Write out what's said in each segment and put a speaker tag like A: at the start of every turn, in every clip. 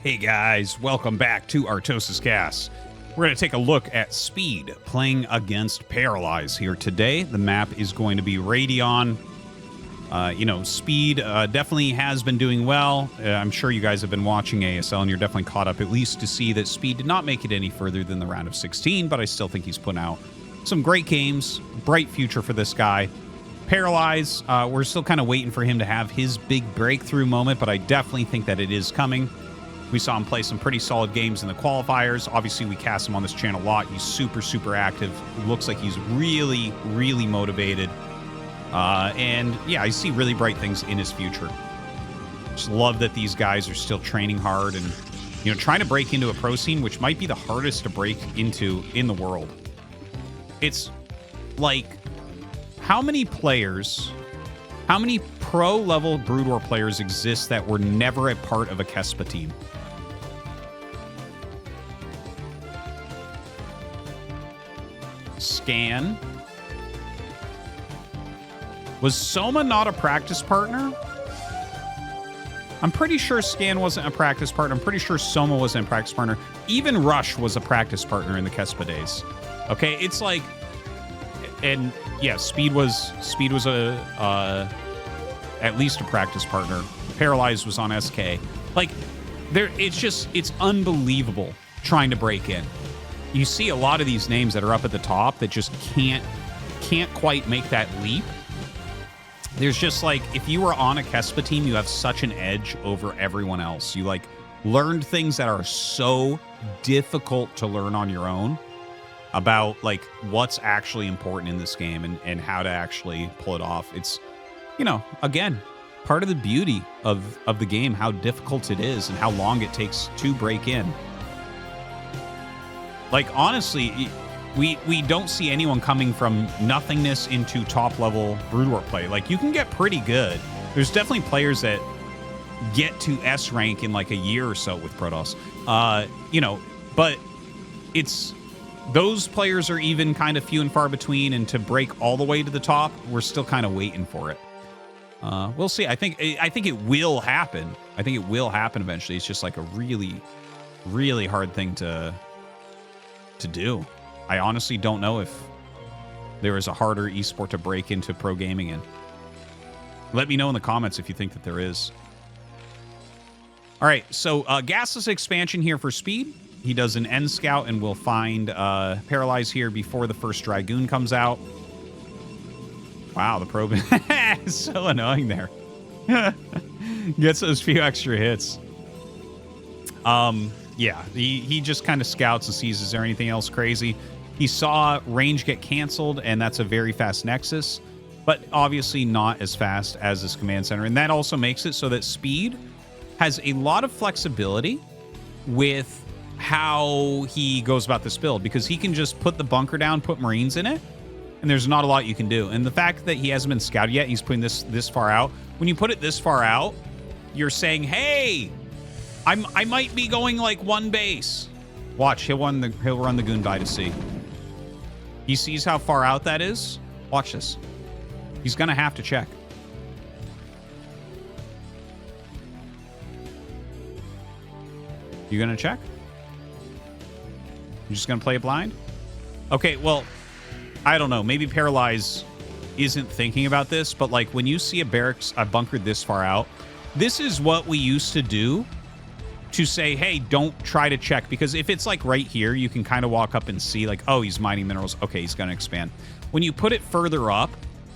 A: Hey guys, welcome back to ArtosisCasts. We're going to take a look at Speed playing against Paralyze here today. The map is going to be Radeon. Speed definitely has been doing well. I'm sure you guys have been watching ASL and you're definitely caught up at least to see that Speed did not make it any further than the round of 16, but I still think he's putting out some great games. Bright future for this guy. Paralyze, we're still kind of waiting for him to have his big breakthrough moment, but I definitely think that it is coming. We saw him play some pretty solid games in the qualifiers. Obviously, we cast him on this channel a lot. He's super, super active. It looks like he's really, really motivated. And yeah, I see really bright things in his future. Just love that these guys are still training hard and, trying to break into a pro scene, which might be the hardest to break into in the world. It's like, how many pro-level Brood War players exist that were never a part of a Kespa team? Scan. Was Soma not a practice partner? I'm pretty sure Scan wasn't a practice partner. I'm pretty sure Soma wasn't a practice partner. Even Rush was a practice partner in the Kespa days. Okay, it's like, and yeah, Speed was at least a practice partner. Paralyze was on SK. Like, it's unbelievable trying to break in. You see a lot of these names that are up at the top that just can't quite make that leap. There's just like, if you were on a Kespa team, you have such an edge over everyone else. You learned things that are so difficult to learn on your own about what's actually important in this game and how to actually pull it off. It's, again, part of the beauty of the game, how difficult it is and how long it takes to break in. Honestly, we don't see anyone coming from nothingness into top-level Brood War play. You can get pretty good. There's definitely players that get to S rank in a year or so with Protoss. But it's... Those players are even kind of few and far between, and to break all the way to the top, we're still kind of waiting for it. We'll see. I think it will happen. I think it will happen eventually. It's just a really, really hard thing to do. I honestly don't know if there is a harder esport to break into pro gaming in. Let me know in the comments if you think that there is. All right, so gasless expansion here for Speed. He does an end scout and we'll find Paralyze here before the first Dragoon comes out. Wow, the probe is so annoying there. Gets those few extra hits. Yeah, he just kind of scouts and sees, is there anything else crazy? He saw range get canceled, and that's a very fast Nexus, but obviously not as fast as this command center. And that also makes it so that Speed has a lot of flexibility with how he goes about this build, because he can just put the bunker down, put Marines in it, and there's not a lot you can do. And the fact that he hasn't been scouted yet, he's putting this far out. When you put it this far out, you're saying, hey, I might be going one base. Watch, he'll run the goon by to see. He sees how far out that is. Watch this. He's gonna have to check. You gonna check? You're just gonna play it blind? Okay, well, I don't know. Maybe Paralyze isn't thinking about this, but when you see a barracks bunkered this far out, this is what we used to do to say, hey, don't try to check, because if it's right here, you can kind of walk up and see oh, he's mining minerals. Okay, he's gonna expand. When you put it further up,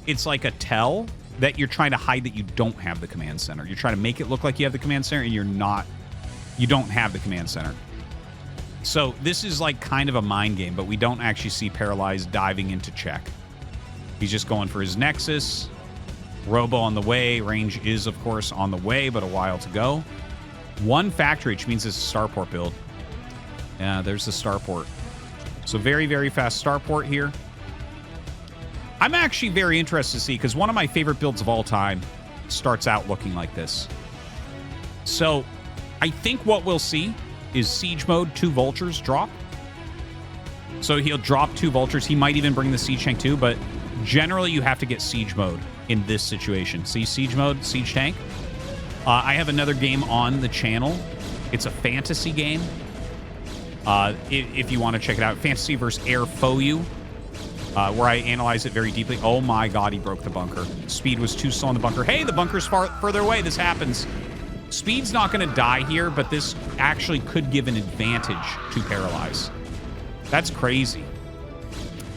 A: it's like a tell that you're trying to hide that you don't have the command center. You're trying to make it look like you have the command center, and you don't have the command center. So this is kind of a mind game, but we don't actually see Paralyze diving into check. He's just going for his Nexus. Robo on the way. Range is, of course, on the way, but a while to go. One factory, which means it's a starport build. Yeah, there's the starport. So very, very fast starport here. I'm actually very interested to see, because one of my favorite builds of all time starts out looking like this. So I think what we'll see is siege mode, 2 vultures drop. So he'll drop 2 vultures. He might even bring the siege tank too, but generally you have to get siege mode in this situation. See, siege mode, siege tank. I have another game on the channel It's a fantasy game. If you want to check it out, Fantasy vs. Air Foyu, where I analyze it very deeply. Oh my god, he broke the bunker. Speed was too slow in the bunker. Hey, the bunker's further away. This happens. Speed's not going to die here, but this actually could give an advantage to Paralyze. That's crazy.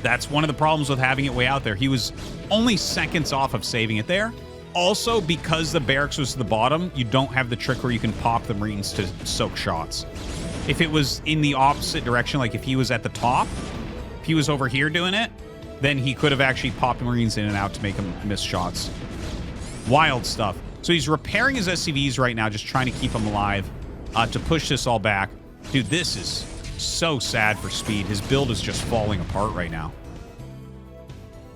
A: That's one of the problems with having it way out there. He was only seconds off of saving it there. Also, because the barracks was to the bottom, you don't have the trick where you can pop the Marines to soak shots. If it was in the opposite direction, like if he was at the top, if he was over here doing it, then he could have actually popped Marines in and out to make him miss shots. Wild stuff. So he's repairing his SCVs right now, just trying to keep them alive to push this all back. Dude, this is so sad for Speed. His build is just falling apart right now.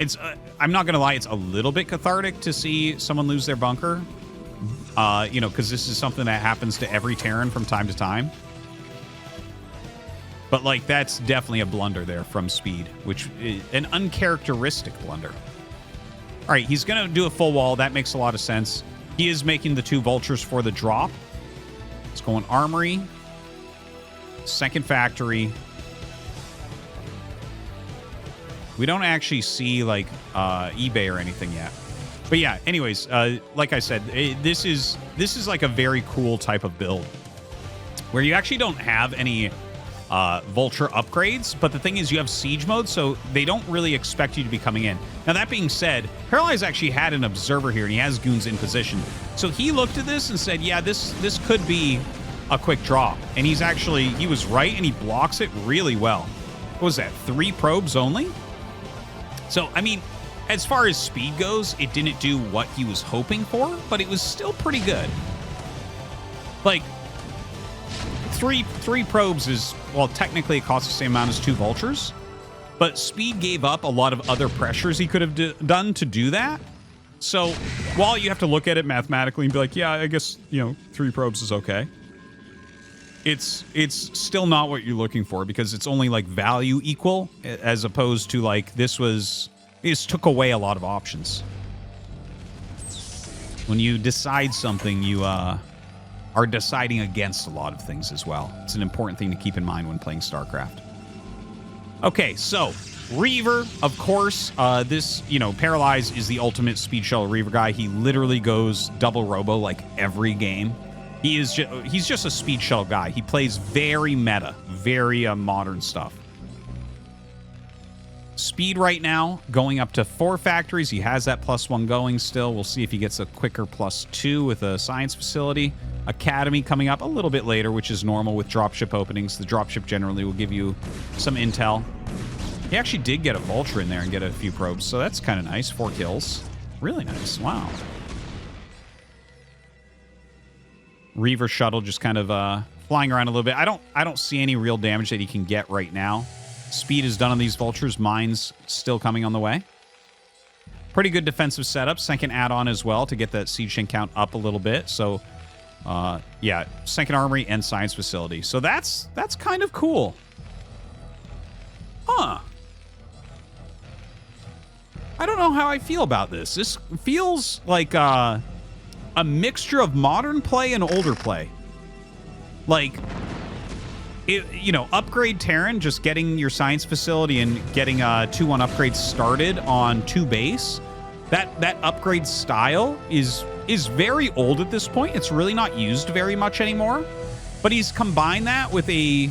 A: It's, I'm not going to lie, it's a little bit cathartic to see someone lose their bunker. You know, because this is something that happens to every Terran from time to time. But, like, that's definitely a blunder there from Speed, which is an uncharacteristic blunder. All right, he's going to do a full wall. That makes a lot of sense. He is making the 2 Vultures for the drop. Let's go in Armory. Second Factory. We don't actually see, like, eBay or anything yet. But yeah, anyways, like I said, this is like a very cool type of build where you actually don't have any Vulture upgrades, but the thing is you have siege mode, so they don't really expect you to be coming in. Now, that being said, Paralyze actually had an observer here, and he has goons in position. So he looked at this and said, yeah, this could be a quick drop. And he was right, and he blocks it really well. What was that, 3 probes only? So, I mean, as far as speed goes, it didn't do what he was hoping for, but it was still pretty good. Like, three probes is, well, technically it costs the same amount as 2 Vultures, but Speed gave up a lot of other pressures he could have done to do that. So, while you have to look at it mathematically and be like, yeah, I guess, you know, 3 probes is okay, it's still not what you're looking for, because it's only like value equal, as opposed to like this took away a lot of options. When you decide something, you are deciding against a lot of things as well. It's an important thing to keep in mind when playing StarCraft. Okay, so Reaver, of course, this, you know, Paralyze is the ultimate speed shuttle Reaver guy. He literally goes double robo like every game. He's just a speed shuttle guy. He plays very meta, very modern stuff. Speed right now going up to 4 factories. He has that +1 going still. We'll see if he gets a quicker +2 with a science facility. Academy coming up a little bit later, which is normal with dropship openings. The dropship generally will give you some intel. He actually did get a Vulture in there and get a few probes, so that's kind of nice. 4 kills. Really nice. Wow. Reaver Shuttle just kind of flying around a little bit. I don't see any real damage that he can get right now. Speed is done on these Vultures. Mines still coming on the way. Pretty good defensive setup. Second add-on as well to get that siege tank count up a little bit. So, yeah, second armory and science facility. So that's kind of cool. Huh. I don't know how I feel about this. This feels like a mixture of modern play and older play. Like, you know, upgrade Terran, just getting your science facility and getting 2-1 upgrades started on 2 base. That upgrade style is very old at this point. It's really not used very much anymore. But he's combined that with a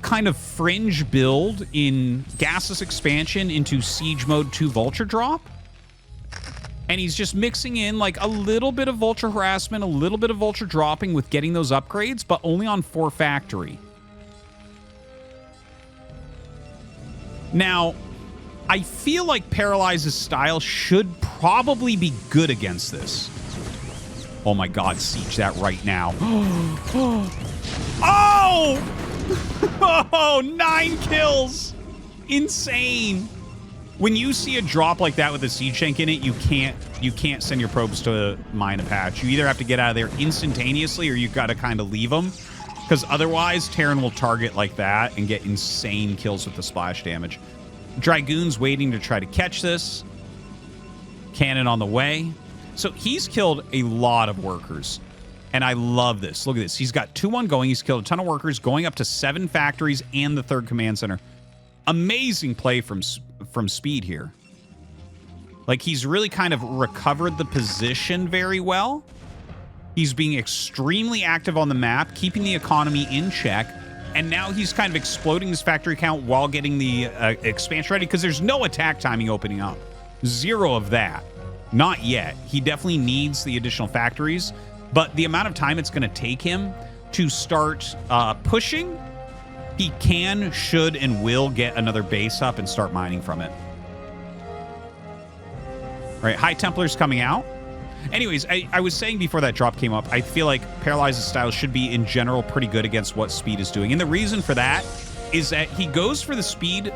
A: kind of fringe build in gaseous expansion into siege mode 2 Vulture drop. And he's just mixing in like a little bit of Vulture harassment, a little bit of Vulture dropping with getting those upgrades, but only on 4 factory. Now, I feel like Paralyze's style should probably be good against this. Oh my god, siege that right now. Oh! Oh, 9 kills! Insane! When you see a drop like that with a siege tank in it, you can't send your probes to mine a patch. You either have to get out of there instantaneously or you've got to kind of leave them. Because otherwise, Terran will target like that and get insane kills with the splash damage. Dragoon's waiting to try to catch this. Cannon on the way. So he's killed a lot of workers. And I love this. Look at this. He's got 2-1 going. He's killed a ton of workers, going up to 7 factories and the 3rd command center. Amazing play from Speed here. Like, he's really kind of recovered the position very well. He's being extremely active on the map, keeping the economy in check. And now he's kind of exploding his factory count while getting the expansion ready, because there's no attack timing opening up. 0 of that. Not yet. He definitely needs the additional factories. But the amount of time it's going to take him to start pushing, he can, should, and will get another base up and start mining from it. All right, High Templar's coming out. Anyways, I was saying before that drop came up, I feel like Paralyze's style should be, in general, pretty good against what Speed is doing. And the reason for that is that he goes for the speed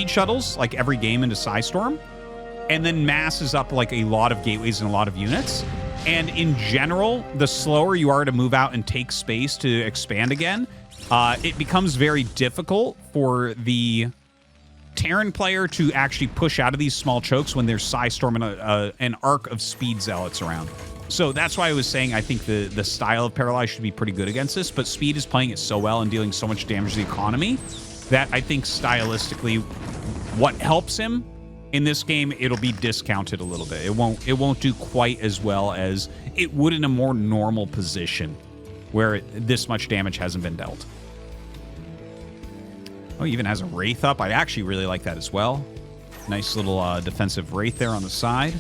A: shuttles, like every game into Psystorm, and then masses up like a lot of gateways and a lot of units. And in general, the slower you are to move out and take space to expand again, it becomes very difficult for the Terran player to actually push out of these small chokes when there's Psystorm and an arc of Speed Zealots around. So that's why I was saying I think the style of Paralyze should be pretty good against this, but Speed is playing it so well and dealing so much damage to the economy that I think stylistically what helps him in this game, it'll be discounted a little bit. It won't do quite as well as it would in a more normal position where this much damage hasn't been dealt. Oh, he even has a Wraith up. I actually really like that as well. Nice little defensive Wraith there on the side.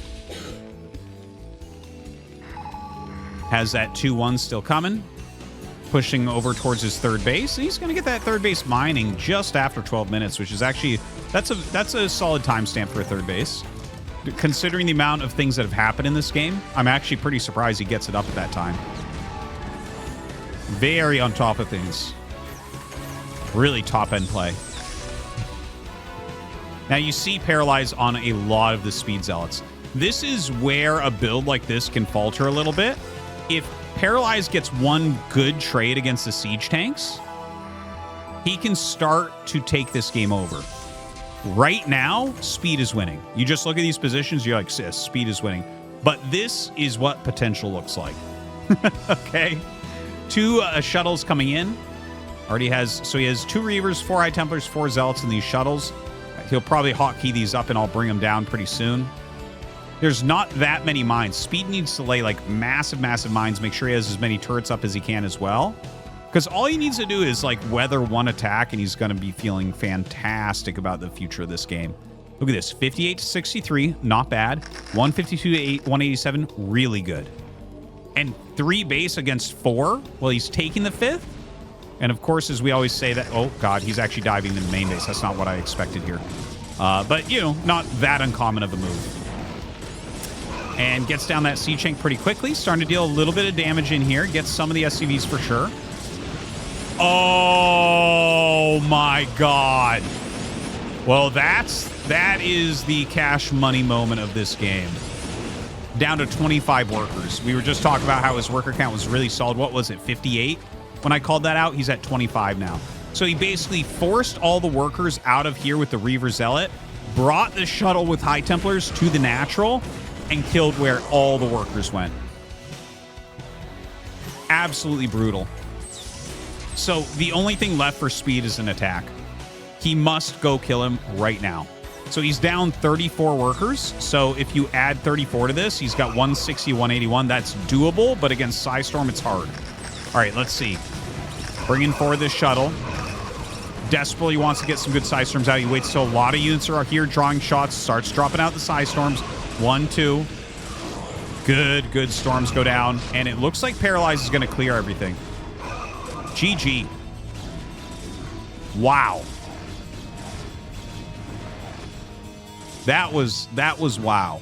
A: Has that 2-1 still coming. Pushing over towards his 3rd base. And he's going to get that 3rd base mining just after 12 minutes, which is actually... That's a solid timestamp for a 3rd base. Considering the amount of things that have happened in this game, I'm actually pretty surprised he gets it up at that time. Very on top of things. Really top-end play. Now, you see Paralyze on a lot of the Speed Zealots. This is where a build like this can falter a little bit. If Paralyze gets one good trade against the siege tanks, he can start to take this game over. Right now, Speed is winning. You just look at these positions, you're like, sis, Speed is winning. But this is what potential looks like. Okay? 2 shuttles coming in. Already has, so he has 2 Reavers, 4 High Templars, 4 Zealots in these shuttles. He'll probably hotkey these up and I'll bring them down pretty soon. There's not that many mines. Speed needs to lay like massive mines, make sure he has as many turrets up as he can as well. Because all he needs to do is like weather one attack and he's going to be feeling fantastic about the future of this game. Look at this, 58 to 63, not bad. 152 to 187, really good. And 3 base against 4, well, he's taking the 5th. And of course, as we always say that, oh God, he's actually diving into the main base. That's not what I expected here. But, you know, not that uncommon of a move. And gets down that siege tank pretty quickly. Starting to deal a little bit of damage in here. Gets some of the SCVs for sure. Oh my God. Well, that is the cash money moment of this game. Down to 25 workers. We were just talking about how his worker count was really solid. What was it, 58? When I called that out, he's at 25 now. So he basically forced all the workers out of here with the Reaver Zealot, brought the shuttle with High Templars to the natural, and killed where all the workers went. Absolutely brutal. So the only thing left for Speed is an attack. He must go kill him right now. So he's down 34 workers. So if you add 34 to this, he's got 160, 181. That's doable, but against Psystorm, it's hard. All right, let's see. Bringing forward this shuttle. Desperately wants to get some good Psystorms out. He waits till a lot of units are here drawing shots. Starts dropping out the Psystorms. 1, 2. Good storms go down. And it looks like Paralyze is going to clear everything. GG. Wow. That was wow.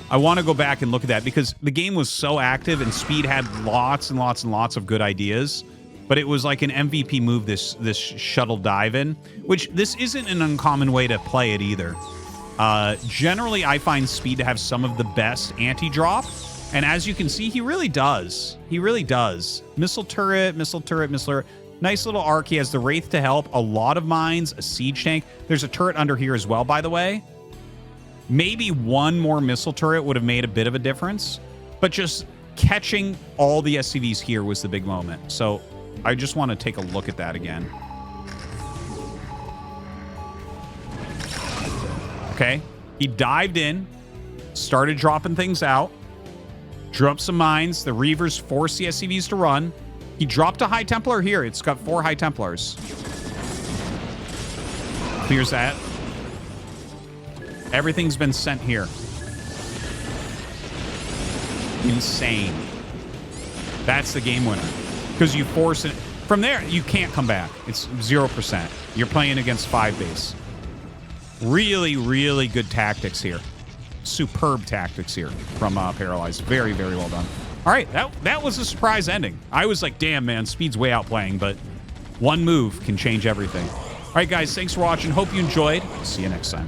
A: I want to go back and look at that because the game was so active and Speed had lots and lots of good ideas. But it was like an MVP move, this shuttle dive in, which this isn't an uncommon way to play it either. Generally, I find Speed to have some of the best anti-drop. And as you can see, he really does. He really does. Missile turret. Nice little arc. He has the Wraith to help. A lot of mines, a siege tank. There's a turret under here as well, by the way. Maybe one more missile turret would have made a bit of a difference. But just catching all the SCVs here was the big moment. So I just want to take a look at that again. Okay. He dived in, started dropping things out, dropped some mines. The Reavers forced the SCVs to run. He dropped a High Templar here. It's got 4 High Templars. Clears that. Everything's been sent here. Insane. That's the game winner. Because you force it. From there, you can't come back. It's 0%. You're playing against 5 base. Really, really good tactics here. Superb tactics here from Paralyze. Very, very well done. All right, that was a surprise ending. I was like, damn, man, Speed's way outplaying, but one move can change everything. All right, guys, thanks for watching. Hope you enjoyed. See you next time.